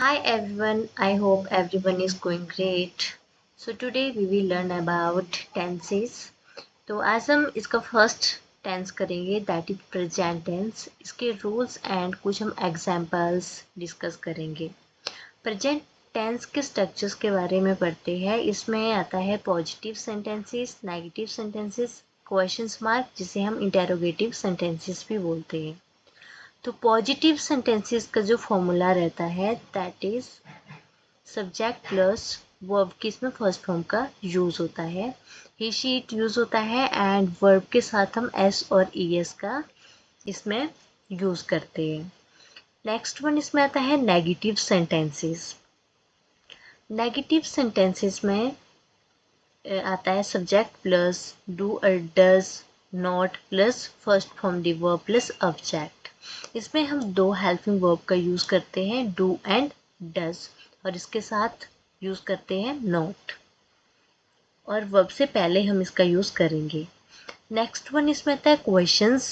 Hi everyone, I hope everyone is going great. So today we will learn about tenses. तो आज हम इसका first tense करेंगे that is present tense. इसके rules and कुछ हम एग्जांपल्स डिस्कस करेंगे. प्रेजेंट टेंस के स्ट्रक्चर्स के बारे में पढ़ते हैं. इसमें आता है positive sentences, negative sentences, questions mark जिसे हम इंटेरोगेटिव सेंटेंसेस भी बोलते हैं. तो पॉजिटिव सेंटेंसेस का जो फॉर्मूला रहता है that is subject plus verb की इसमें फर्स्ट फॉर्म का यूज होता है. ही शी इट यूज होता है एंड वर्ब के साथ हम एस और ईएस का इसमें यूज करते हैं. नेक्स्ट वन इसमें आता है नेगेटिव सेंटेंसेस. नेगेटिव सेंटेंसेस में आता है सब्जेक्ट प्लस डू और does not plus first form the verb plus object. इसमें हम दो हेल्पिंग वर्ब का यूज करते हैं डू एंड डज और इसके साथ यूज करते हैं नॉट और वर्ब से पहले हम इसका यूज करेंगे. नेक्स्ट वन इसमें आता है क्वेश्चंस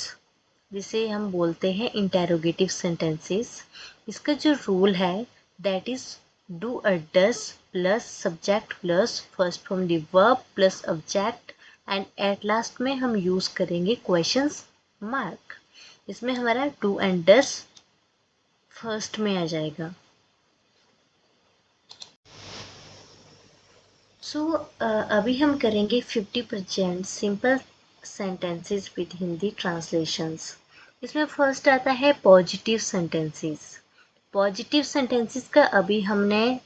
जिसे हम बोलते हैं इंटेरोगेटिव सेंटेंसेस. इसका जो रूल है दैट इज डू और does plus subject plus first from the verb plus object and at last में हम यूज करेंगे क्वेश्चंस मार्क. इसमें हमारा डू एंड डज फर्स्ट में आ जाएगा. सो अभी हम करेंगे 50% simple sentences with Hindi translations. इसमें फर्स्ट आता है पॉजिटिव सेंटेंसेस. पॉजिटिव सेंटेंसेस का अभी हमने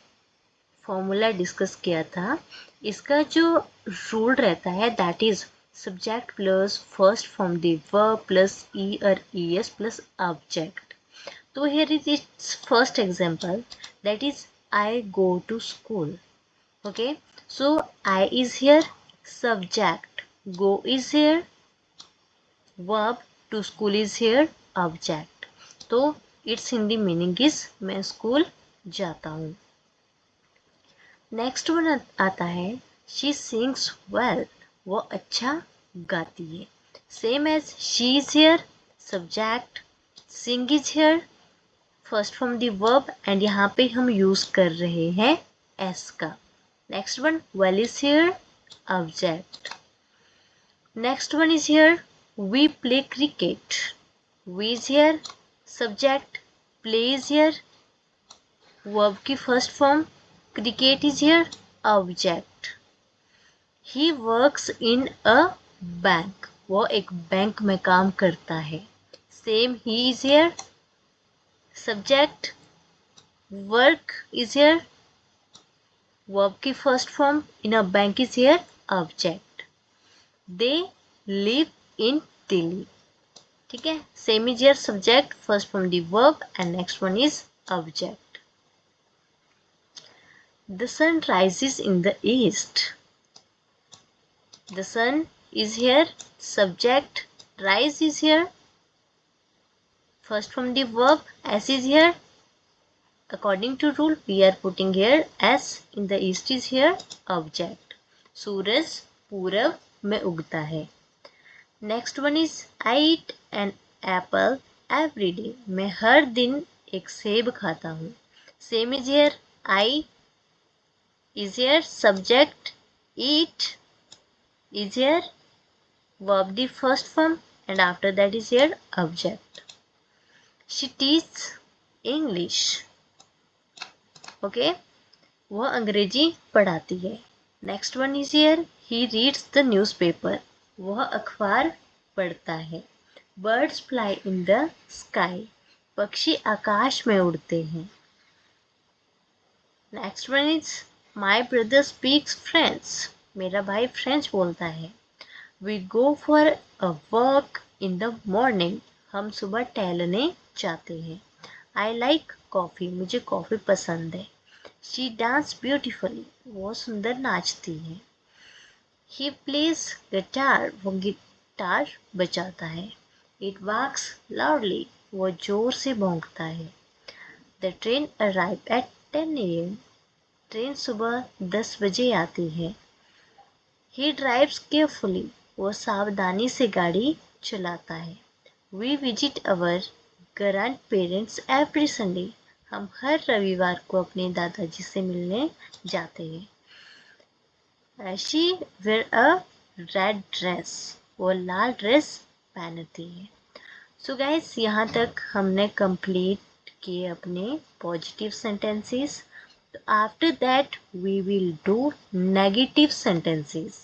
फॉर्मूला डिस्कस किया था. इसका जो रूल रहता है that is subject plus first from the verb plus E और ईएस प्लस ऑब्जेक्ट. तो here is its first example that is I go to school. Okay, so I is here, subject, go is here, verb, to school is here, object. तो its Hindi meaning is मैं school जाता हूँ. Next one आता है she sings well. वो अच्छा गाती है. Same as she is here, subject, sing is here, first from the verb and यहाँ पे हम यूज कर रहे हैं एस का. Next one, well is here, object. Next one is here, we play cricket. We is here, subject, play is here, verb की first form, cricket is here, object. He works in a bank. वो एक bank में काम करता है. Same, he is here, subject, work is here, verb की first form in a bank is here object. They live in Delhi. ठीक है. Same is here subject first form the verb and next one is object. The sun rises in the east. The sun is here subject, rise is here, first from the verb S is here. According to rule, we are putting here S in the east is here object. सूरज पूरब में उगता है. Next one is I eat an apple every day. मैं हर दिन एक सेब खाता हूँ. Same is here. I is here subject, eat is here, verb the first form and after that is here object. She teaches English. Okay वह अंग्रेजी पढ़ाती है. Next one is here he reads the newspaper. वह अखबार पढ़ता है. Birds fly in the sky. पक्षी आकाश में उड़ते हैं. Next one is my brother speaks French. मेरा भाई फ्रेंच बोलता है. We go for a walk in the morning. हम सुबह टहलने जाते हैं. I like coffee. मुझे कॉफ़ी पसंद है. She dance beautifully. वो सुंदर नाचती है. He plays guitar. वो गिटार बजाता है. It barks loudly. वो जोर से भौंकता है. The train arrived at 10 a.m. Train सुबह 10 बजे आती है. He drives carefully. वो सावधानी से गाड़ी चलाता है. We visit our grandparents every Sunday. हम हर रविवार को अपने दादाजी से मिलने जाते हैं। She where a red dress, वो लाल ड्रेस पहनती है। सो गाइस, यहाँ तक हमने कंप्लीट किए अपने पॉजिटिव सेंटेंसेस। तो after that we will do negative sentences.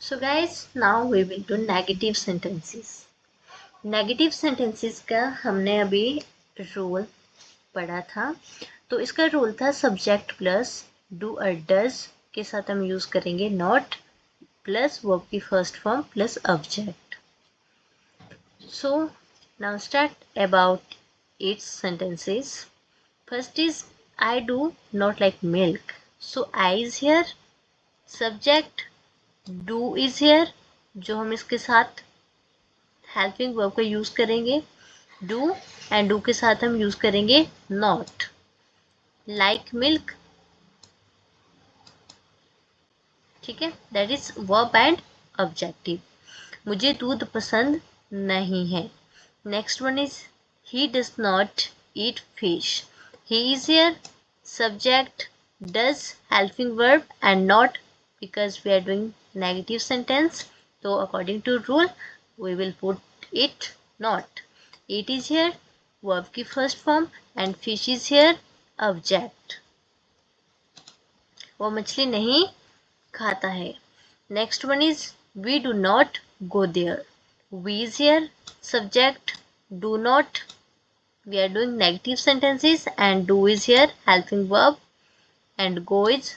So guys, now we will do negative sentences. Negative sentences का हमने अभी रूल पढ़ा था। तो इसका रूल था सब्जेक्ट प्लस डू और डज के साथ हम यूज करेंगे नॉट प्लस वर्ब की first form plus object. So now start about it's sentences. First is I do not like milk, so I is here, subject do is here, जो हम इसके साथ हेल्पिंग वर्ब का use करेंगे do, and do के साथ हम use करेंगे नॉट। लाइक मिल्क, ठीक है, that is verb and objective. मुझे दूध पसंद नहीं है। Next one is he does not eat fish, he is here, subject does helping verb and not, because we are doing negative sentence. तो according to rule we will put it not. It is here, verb की first form, and fish is here, object. वो मछली नहीं खाता है। Next one is we do not go there. We is here, subject do not. We are doing negative sentences and do is here, helping verb, and go is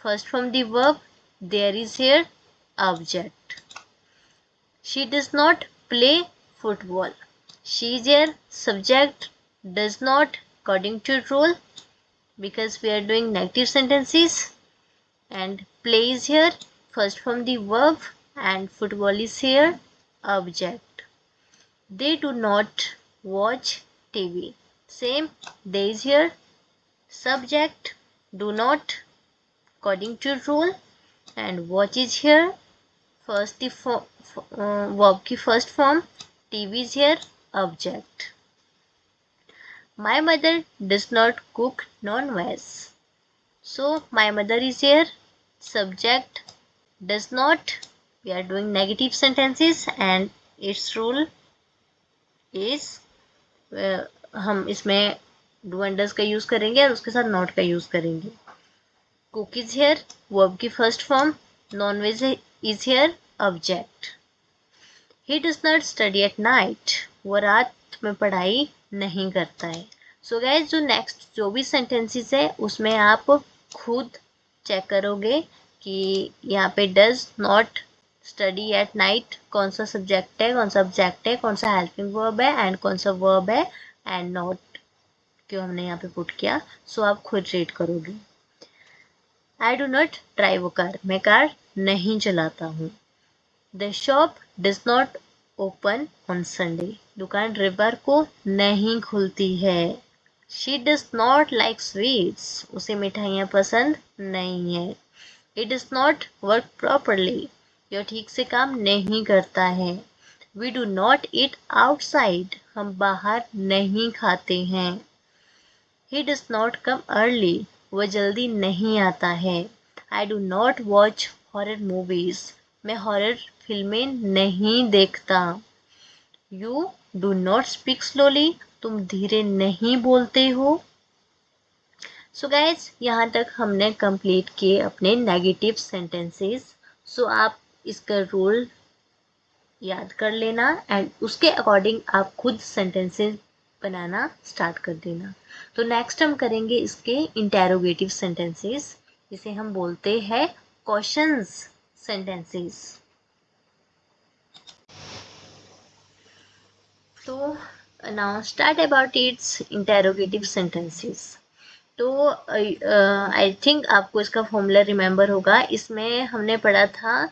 first from the verb. There is here, object. She does not play football. She is here, subject does not according to rule, because we are doing negative sentences, and play is here first from the verb, and football is here, object. They do not watch TV. Same, they is here, subject do not according to rule, and watch is here, first the verb की first form, TV is here, object. My mother does not cook non-veg. So my mother is here, subject does not. We are doing negative sentences and its rule is हम इसमें do and does का use करेंगे और उसके साथ not का use करेंगे। Cook is here, verb की first form, non-veg is here, object. He does not study at night. वो रात में पढ़ाई नहीं करता है। सो गाइस, जो नेक्स्ट जो भी सेंटेंसेस है उसमें आप खुद चेक करोगे कि यहाँ पे does not study at night कौन सा सब्जेक्ट है, कौन सा ऑब्जेक्ट है, कौन सा हेल्पिंग वर्ब है एंड कौन सा वर्ब है, एंड नॉट क्यों हमने यहाँ पे पुट किया। सो आप खुद रीड करोगे। I do not drive a car, मैं कार नहीं चलाता हूँ। The shop does not open on Sunday. दुकान रविवार को नहीं खुलती है। She does not like sweets. उसे मिठाइयाँ पसंद नहीं है। It does not work properly. यह ठीक से काम नहीं करता है। We do not eat outside. हम बाहर नहीं खाते हैं। He does not come early. वह जल्दी नहीं आता है। I do not watch horror movies. मैं हॉरर फिल्में नहीं देखता। You do not speak slowly, तुम धीरे नहीं बोलते हो। सो गाइज, यहाँ तक हमने कंप्लीट किए अपने नेगेटिव सेंटेंसेस। सो आप इसका रूल याद कर लेना एंड उसके अकॉर्डिंग आप खुद सेंटेंसेस बनाना स्टार्ट कर देना। तो नेक्स्ट हम करेंगे इसके इंटेरोगेटिव सेंटेंसेस, जिसे हम बोलते हैं क्वेश्चंस sentences. तो now start about its interrogative sentences. तो आई थिंक आपको इसका फॉर्मूला रिमेंबर होगा। इसमें हमने पढ़ा था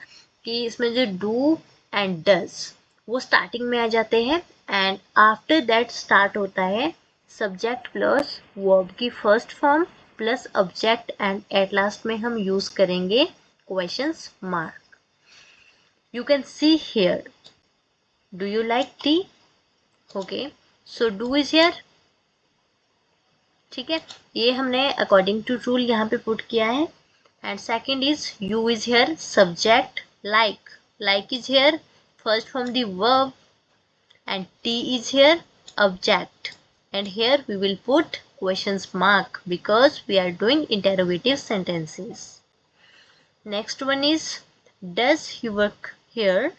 कि इसमें जो डू एंड डज वो स्टार्टिंग में आ जाते हैं एंड आफ्टर दैट स्टार्ट होता है सब्जेक्ट प्लस वर्ब की first form plus object and at last में हम यूज करेंगे questions mark. You can see here. Do you like tea? Okay, so do is here, ठीक है, ये हमने अकॉर्डिंग टू रूल यहाँ पे पुट किया है। And second is you is here subject, like is here first from the verb, and T is here object, and here we will put questions mark because we are doing interrogative sentences. Next one is does he work here,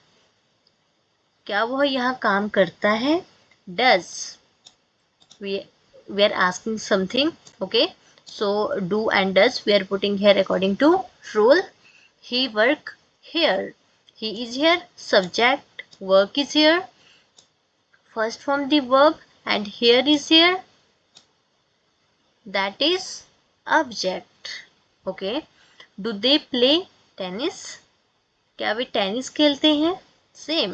क्या वह यहाँ काम करता है, does, we are asking something, okay, so do and does we are putting here according to rule. He work here, he is here subject, work is here first from the verb, and here is here, that is object. Okay, do they play tennis, क्या वे tennis खेलते हैं, same,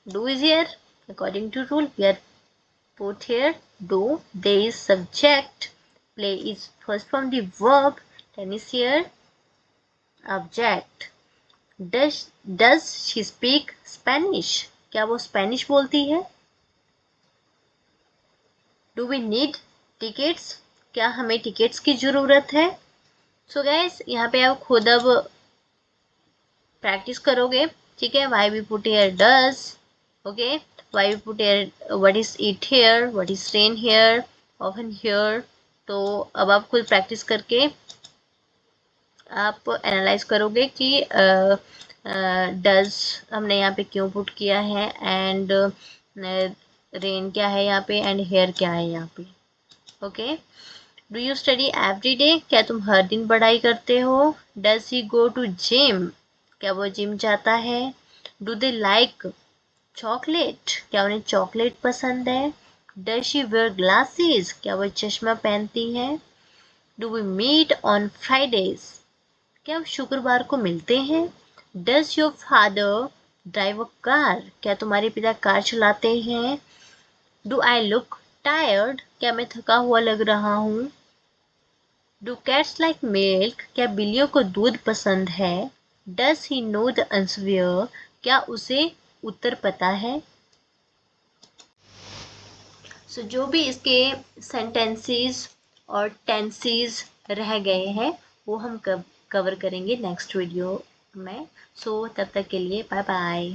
do is here according to rule we are put here do, they is subject, play is first from the verb, tennis here object. does she speak Spanish, क्या वो Spanish बोलती है, do we need tickets, क्या हमें tickets की ज़रूरत है। So guys यहाँ पे आप खुद अब प्रैक्टिस करोगे, ठीक है, why we put here does, okay, why we put here what is it here, what is rain here, often here. तो अब आप खुद प्रैक्टिस करके आप एनालाइज करोगे कि डज हमने यहाँ पे क्यों पुट किया है, एंड रेन क्या है यहाँ पे, एंड हेयर क्या है यहाँ पे। Okay, do you study every day, क्या तुम हर दिन पढ़ाई करते हो, does he go to gym, क्या वो जिम जाता है, डू दे लाइक चॉकलेट, क्या उन्हें चॉकलेट पसंद है, डज शी वेयर ग्लासेस, क्या वो चश्मा पहनती है, do we meet on Fridays, क्या हम शुक्रवार को मिलते हैं, does your father drive a car, क्या तुम्हारे पिता कार चलाते हैं, डू आई लुक टायर्ड, क्या मैं थका हुआ लग रहा हूँ, डू कैट्स लाइक मिल्क, क्या बिल्लियों को दूध पसंद है, does he know the answer, क्या उसे उत्तर पता है। सो जो भी इसके सेंटेंसेस और टेंसेस रह गए हैं वो हम कवर करेंगे नेक्स्ट वीडियो में। सो तब तक के लिए बाय बाय।